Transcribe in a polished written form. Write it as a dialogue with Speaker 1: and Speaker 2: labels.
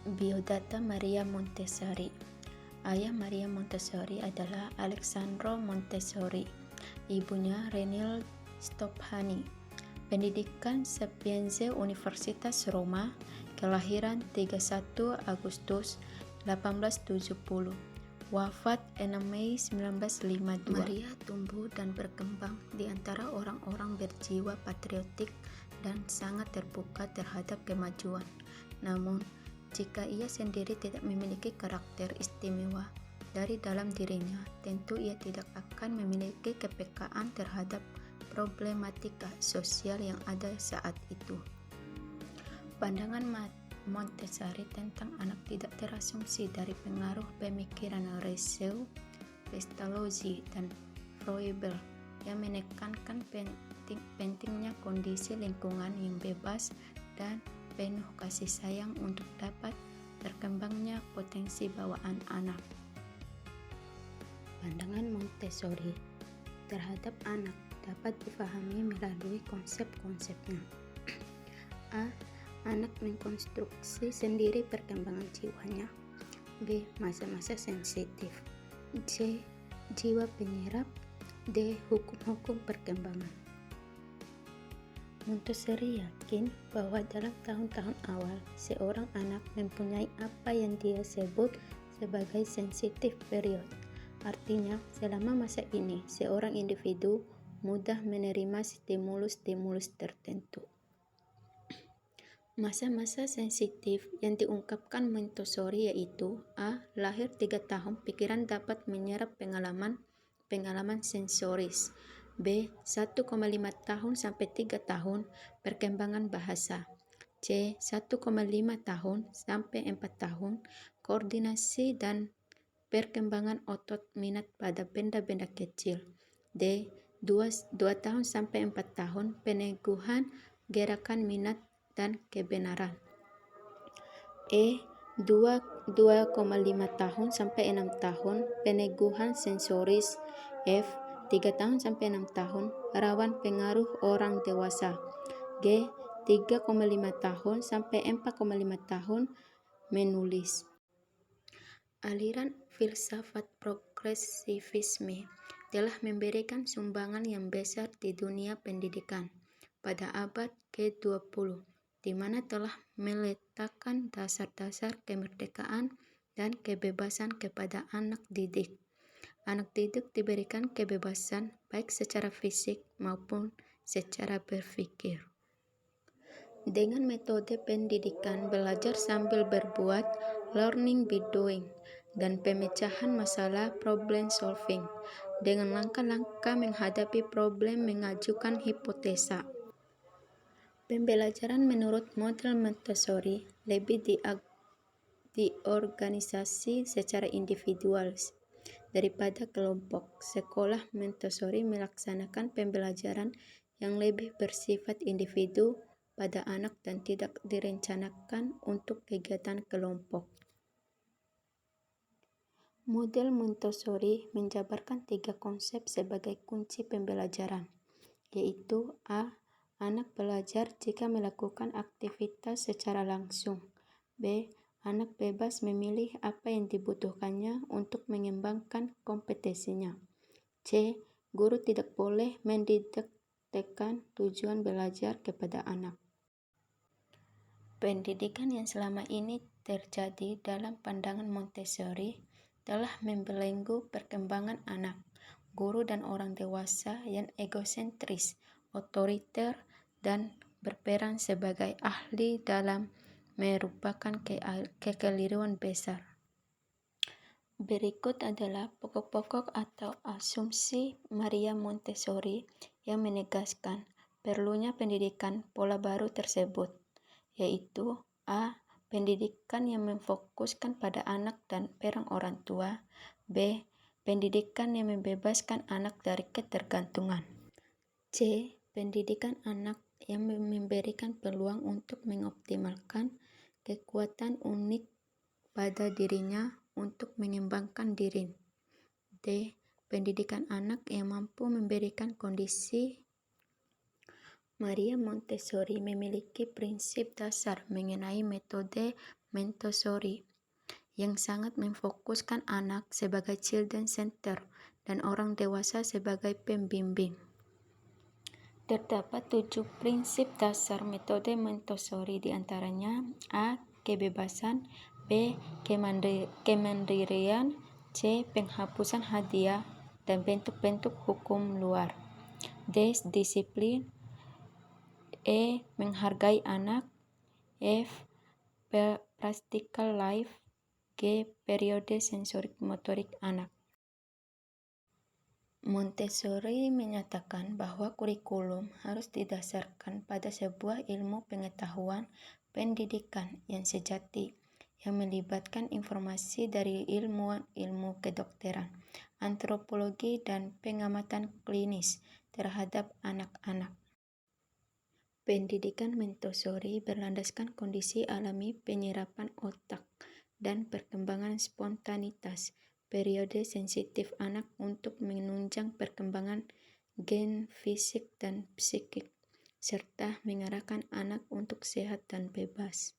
Speaker 1: Biodata Maria Montessori. Ayah Maria Montessori adalah Alessandro Montessori, ibunya Renil Stoppani. Pendidikan Sapienza Universitas Roma, kelahiran 31 Agustus 1870, wafat 6 Mei 1952. Maria tumbuh dan berkembang di antara orang-orang berjiwa patriotik dan sangat terbuka terhadap kemajuan. Namun, jika ia sendiri tidak memiliki karakter istimewa dari dalam dirinya, tentu ia tidak akan memiliki kepekaan terhadap problematika sosial yang ada saat itu. Pandangan Montessori tentang anak tidak terasumsi dari pengaruh pemikiran Rousseau, Pestalozzi, dan Froebel yang menekankan pentingnya kondisi lingkungan yang bebas dan penuh kasih sayang untuk dapat berkembangnya potensi bawaan anak. Pandangan Montessori terhadap anak dapat dipahami melalui konsep-konsepnya. A. Anak mengkonstruksi sendiri perkembangan jiwanya. B. Masa-masa sensitif. C. Jiwa penyerap. D. Hukum-hukum perkembangan. Montessori yakin bahwa dalam tahun-tahun awal, seorang anak mempunyai apa yang dia sebut sebagai sensitive period. Artinya, selama masa ini, seorang individu mudah menerima stimulus-stimulus tertentu. Masa-masa sensitif yang diungkapkan Montessori yaitu A. Lahir 3 tahun, pikiran dapat menyerap pengalaman sensoris. B. 1,5 tahun sampai 3 tahun, perkembangan bahasa. C. 1,5 tahun sampai 4 tahun, koordinasi dan perkembangan otot minat pada benda-benda kecil. D. 2 tahun sampai 4 tahun, peneguhan gerakan minat dan kebenaran. E. 2,5 tahun sampai 6 tahun, peneguhan sensoris. F. 3 tahun sampai 6 tahun, rawan pengaruh orang dewasa. G. 3,5 tahun sampai 4,5 tahun, menulis. Aliran filsafat progresivisme telah memberikan sumbangan yang besar di dunia pendidikan pada abad ke-20, di mana telah meletakkan dasar-dasar kemerdekaan dan kebebasan kepada anak didik. Anak didik diberikan kebebasan baik secara fisik maupun secara berpikir. Dengan metode pendidikan belajar sambil berbuat, learning by doing, dan pemecahan masalah problem solving, dengan langkah-langkah menghadapi problem mengajukan hipotesa. Pembelajaran menurut model Montessori lebih diorganisasi secara individual daripada kelompok. Sekolah Montessori melaksanakan pembelajaran yang lebih bersifat individu pada anak dan tidak direncanakan untuk kegiatan kelompok. Model Montessori menjabarkan 3 konsep sebagai kunci pembelajaran, yaitu A. Anak belajar jika melakukan aktivitas secara langsung. B. Anak bebas memilih apa yang dibutuhkannya untuk mengembangkan kompetensinya. C. Guru tidak boleh mendidiktekan tujuan belajar kepada anak. Pendidikan yang selama ini terjadi dalam pandangan Montessori telah membelenggu perkembangan anak. Guru dan orang dewasa yang egosentris, otoriter, dan berperan sebagai ahli dalam merupakan kekeliruan besar. Berikut adalah pokok-pokok atau asumsi Maria Montessori yang menegaskan perlunya pendidikan pola baru tersebut, yaitu A. Pendidikan yang memfokuskan pada anak dan peran orang tua. B. Pendidikan yang membebaskan anak dari ketergantungan. C. Pendidikan anak yang memberikan peluang untuk mengoptimalkan kekuatan unik pada dirinya untuk mengembangkan diri. D. Pendidikan anak yang mampu memberikan kondisi. Maria Montessori memiliki prinsip dasar mengenai metode Montessori yang sangat memfokuskan anak sebagai children center dan orang dewasa sebagai pembimbing. Terdapat 7 prinsip dasar metode Montessori, diantaranya A. Kebebasan, B. Kemandirian, C. Penghapusan hadiah dan bentuk-bentuk hukum luar, D. Disiplin, E. Menghargai anak, F. Practical life, G. Periode sensorik motorik anak. Montessori menyatakan bahwa kurikulum harus didasarkan pada sebuah ilmu pengetahuan pendidikan yang sejati, yang melibatkan informasi dari ilmu kedokteran, antropologi, dan pengamatan klinis terhadap anak-anak. Pendidikan Montessori berlandaskan kondisi alami penyerapan otak dan perkembangan spontanitas, periode sensitif anak untuk menunjang perkembangan gen fisik dan psikik, serta mengarahkan anak untuk sehat dan bebas.